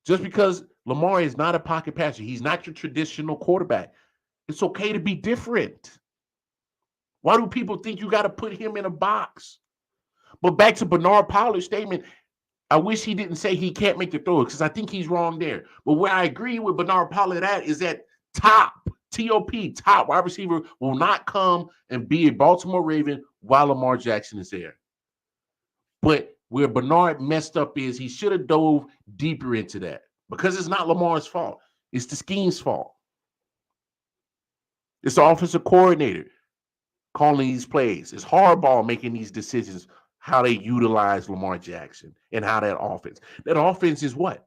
Just because Lamar is not a pocket passer, he's not your traditional quarterback. It's okay to be different. Why do people think you got to put him in a box? But back to Bernard Pollard's statement, I wish he didn't say he can't make the throw, because I think he's wrong there. But where I agree with Bernard Pollard at is that top wide receiver will not come and be a Baltimore Raven while Lamar Jackson is there. But where Bernard messed up is he should have dove deeper into that, because it's not Lamar's fault. It's the scheme's fault. It's the offensive coordinator calling these plays. It's Harbaugh making these decisions, how they utilize Lamar Jackson and how that offense is what?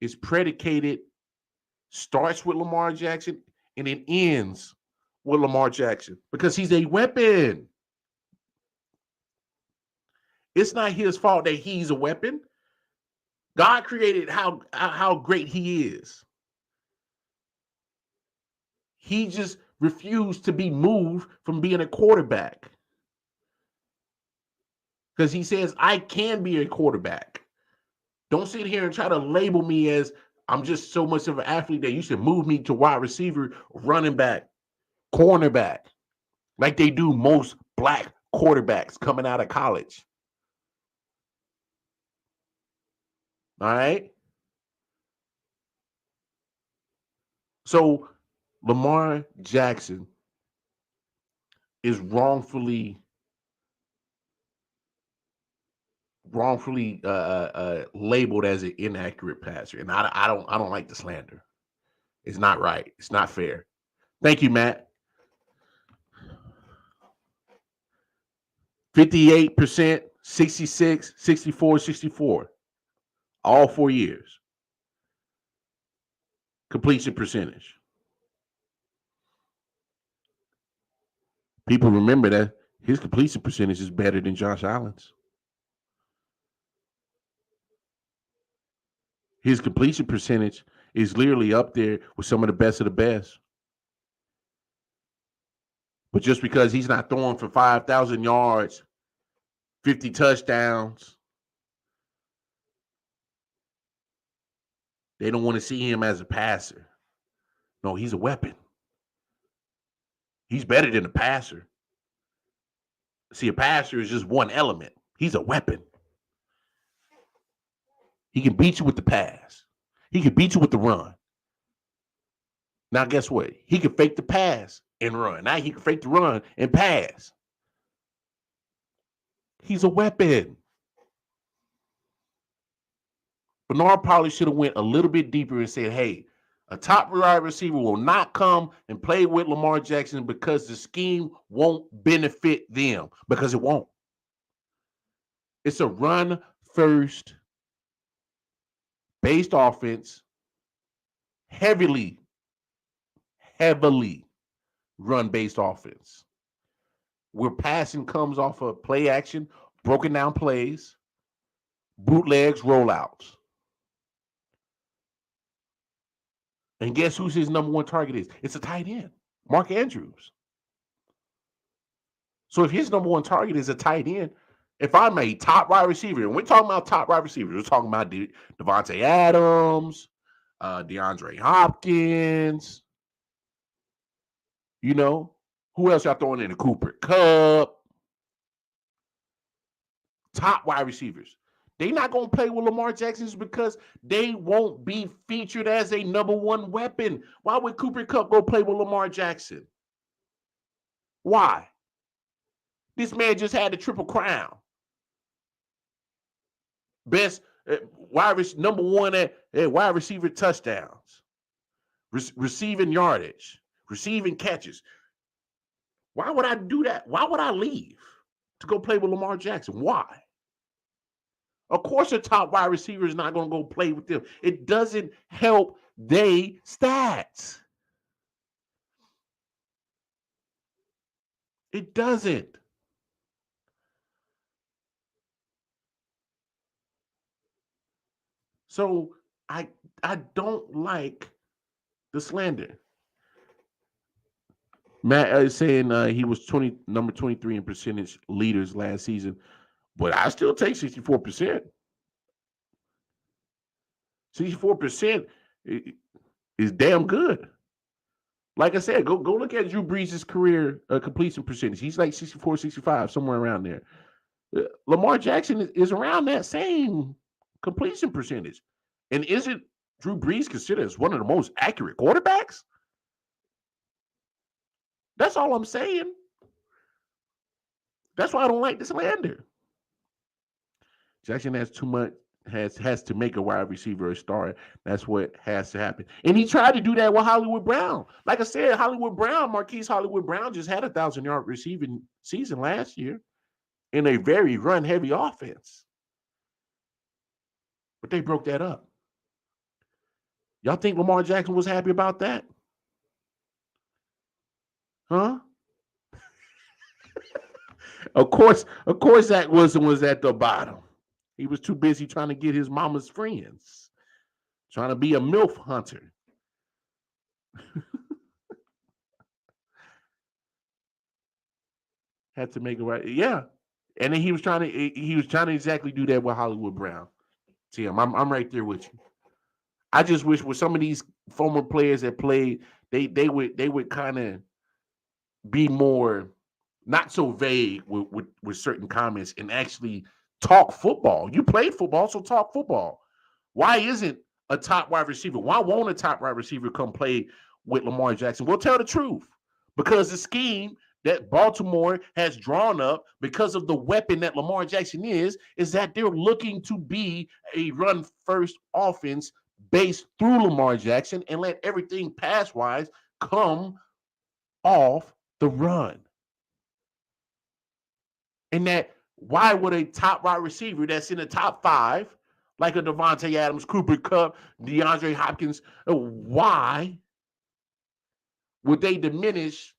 It's predicated, starts with Lamar Jackson and it ends with Lamar Jackson, because he's a weapon. It's not his fault that he's a weapon. God created how great he is. He just refused to be moved from being a quarterback, because he says, I can be a quarterback. Don't sit here and try to label me as I'm just so much of an athlete that you should move me to wide receiver, running back, cornerback, like they do most black quarterbacks coming out of college. All right? So Lamar Jackson is wrongfully labeled as an inaccurate passer, and I don't like the slander. It's not right. It's not fair. Thank you, Matt. 58%, 66, 64, 64. All 4 years. Completion percentage. People remember that his completion percentage is better than Josh Allen's. His completion percentage is literally up there with some of the best of the best. But just because he's not throwing for 5,000 yards, 50 touchdowns, they don't want to see him as a passer. No, he's a weapon. He's better than a passer. See, a passer is just one element. He's a weapon. He can beat you with the pass. He can beat you with the run. Now, guess what? He can fake the pass and run. Now he can fake the run and pass. He's a weapon. Bernard probably should have went a little bit deeper and said, hey, a top wide receiver will not come and play with Lamar Jackson because the scheme won't benefit them, because it won't. It's a run-first based offense, heavily run-based offense, where passing comes off of play action, broken down plays, bootlegs, rollouts. And guess who's his number one target is? It's a tight end, Mark Andrews. So if his number one target is a tight end, if I'm a top wide receiver, and we're talking about top wide receivers, we're talking about Devontae Adams, DeAndre Hopkins, you know, who else y'all throwing in? The Cooper Kupp. Top wide receivers. They not going to play with Lamar Jackson because they won't be featured as a number one weapon. Why would Cooper Kupp go play with Lamar Jackson? Why? This man just had the Triple Crown. Best number one at wide receiver touchdowns, receiving yardage, receiving catches. Why would I do that? Why would I leave to go play with Lamar Jackson? Why? Of course, a top wide receiver is not going to go play with them. It doesn't help they stats. It doesn't. So I don't like the slander. Matt is saying he was number 23 in percentage leaders last season, but I still take 64%. 64% is damn good. Like I said, go look at Drew Brees' career completion percentage. He's like 64, 65, somewhere around there. Lamar Jackson is around that same completion percentage. And isn't Drew Brees considered as one of the most accurate quarterbacks? That's all I'm saying. That's why I don't like the slander. Jackson has too much, has to make a wide receiver a star. That's what has to happen. And he tried to do that with Hollywood Brown. Like I said, Marquise Hollywood Brown just had a 1,000-yard receiving season last year in a very run-heavy offense. But they broke that up. Y'all think Lamar Jackson was happy about that? Huh? Of course, Zach Wilson was at the bottom. He was too busy trying to get his mama's friends, trying to be a MILF hunter. Had to make it right. Yeah. And then he was trying to exactly do that with Hollywood Brown. Tim, I'm right there with you. I just wish with some of these former players that played, they would kind of be more not so vague with certain comments and actually talk football. You played football, so talk football. Why isn't a top wide receiver? Why won't a top wide receiver come play with Lamar Jackson? Well, tell the truth. Because the scheme that Baltimore has drawn up because of the weapon that Lamar Jackson is that they're looking to be a run-first offense based through Lamar Jackson and let everything pass-wise come off the run. And that why would a top wide receiver that's in the top 5, like a Devontae Adams, Cooper Kupp, DeAndre Hopkins, why would they diminish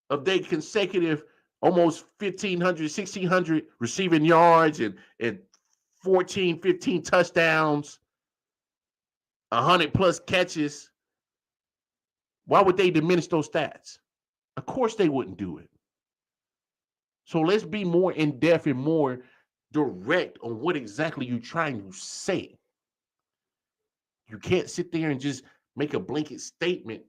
of their consecutive almost 1,500, 1,600 receiving yards and 14, 15 touchdowns, 100 plus catches? Why would they diminish those stats? Of course they wouldn't do it. So let's be more in-depth and more direct on what exactly you're trying to say. You can't sit there and just make a blanket statement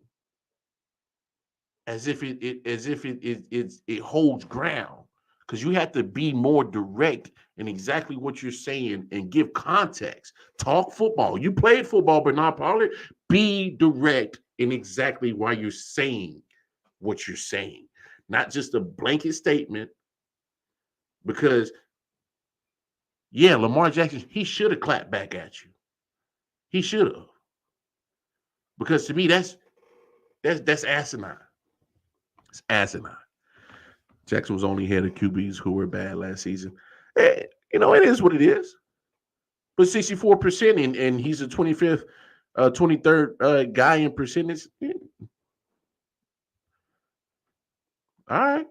as if it holds ground, because you have to be more direct in exactly what you're saying and give context. Talk football. You played football, Bernard Pollard. Be direct in exactly why you're saying what you're saying, not just a blanket statement. Because, yeah, Lamar Jackson, he should have clapped back at you. He should have. Because to me, that's asinine. It's asinine. Jackson was only ahead of QBs who were bad last season. And, you know, it is what it is. But 64%, and he's the 23rd guy in percentage. All right.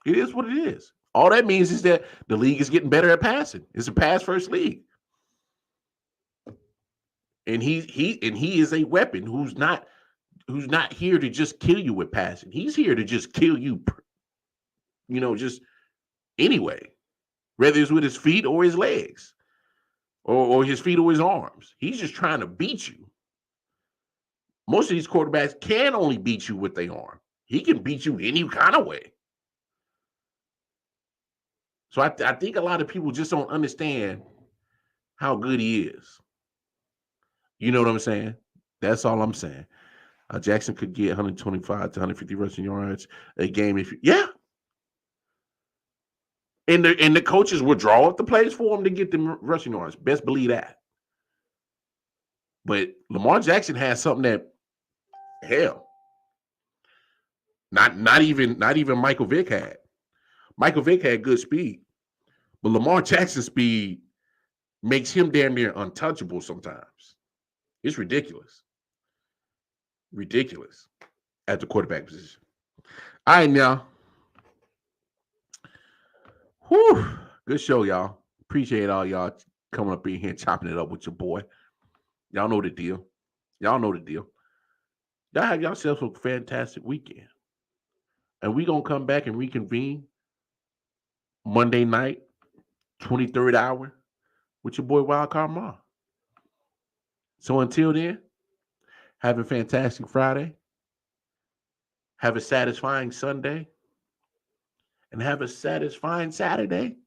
It is what it is. All that means is that the league is getting better at passing. It's a pass-first league. And he is a weapon who's not here to just kill you with passing. He's here to just kill you, you know, just anyway, whether it's with his feet or his legs, or his feet or his arms. He's just trying to beat you. Most of these quarterbacks can only beat you with their arm. He can beat you any kind of way. So I think a lot of people just don't understand how good he is. You know what I'm saying? That's all I'm saying. Jackson could get 125 to 150 rushing yards a game And the coaches will draw up the plays for him to get them rushing yards. Best believe that. But Lamar Jackson has something that, hell, not even Michael Vick had. Michael Vick had good speed, but Lamar Jackson's speed makes him damn near untouchable sometimes. It's ridiculous. Ridiculous at the quarterback position. All right, now. Whew. Good show, y'all. Appreciate all y'all coming up in here and chopping it up with your boy. Y'all know the deal. Y'all know the deal. Y'all have yourselves a fantastic weekend. And we're going to come back and reconvene Monday night, 23rd hour, with your boy Wildcard Ma. So until then, have a fantastic Friday. Have a satisfying Sunday. And have a satisfying Saturday.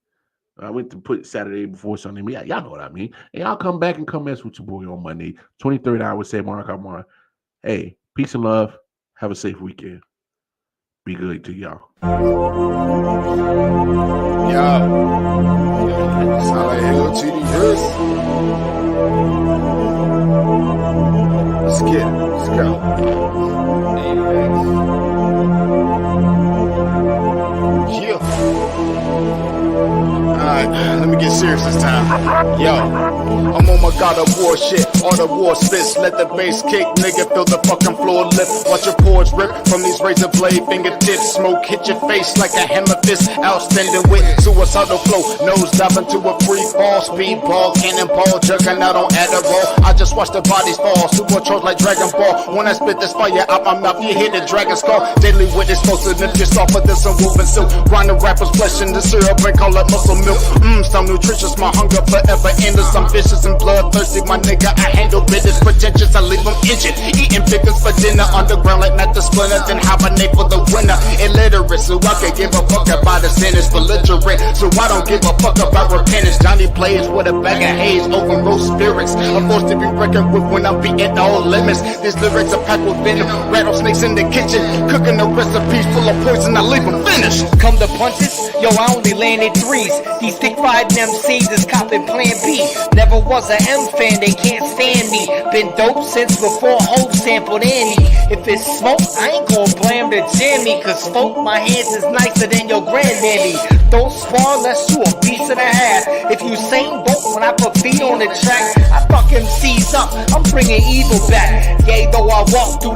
I went to put Saturday before Sunday. Y'all know what I mean. And y'all come back and come mess with your boy on Monday, 23rd hour, say Mark Amar. Hey, peace and love. Have a safe weekend. Be good to y'all. Yo. Sound like hell TD verse. Let's get it. Let's go. Yeah. Alright, let me get serious this time. Yo, I'm on my God of War shit. All the war spits, let the bass kick, nigga, feel the fucking floor lift. Watch your pores rip from these razor blade fingertips. Smoke hit your face like a hammer fist. Outstanding with suicidal flow. Nose diving to a free fall. Speedball, cannonball, jerking out on Adderall. I just watch the bodies fall. Supercharged like Dragon Ball. When I spit this fire out my mouth, you hear the dragon's call. Deadly with explosiveness, just softer than some woven silk. Grind the rapper's flesh in the syrup and call it muscle milk. Some nutritious, my hunger forever endless. I'm vicious and bloodthirsty, my nigga. I handle business pretentious, I leave them injured. Eating pickles for dinner, underground like not the splinter. Then hibernate for the winter. Illiterate, so I can give a fuck about the sentence. Belligerent, so I don't give a fuck about repentance. Johnny plays with a bag of haze over roast spirits. I'm forced to be reckoned with when I'm beating all limits. These lyrics are packed with venom. Rattlesnakes in the kitchen, cooking the recipes full of poison. I leave them finished. Come to punches, yo, I only landed threes. These thick-fied MCs is copping plan B. Never was a M fan, they can't stand me. Been dope since before Hope sampled Annie. If it's smoke, I ain't gon' blame the jammy. Cause smoke, my hands is nicer than your granddaddy. Don't spar unless you a piece and a half. If you same boat when I put feet on the track, I fuck MCs up, I'm bringing evil back. Yea, though I walk through the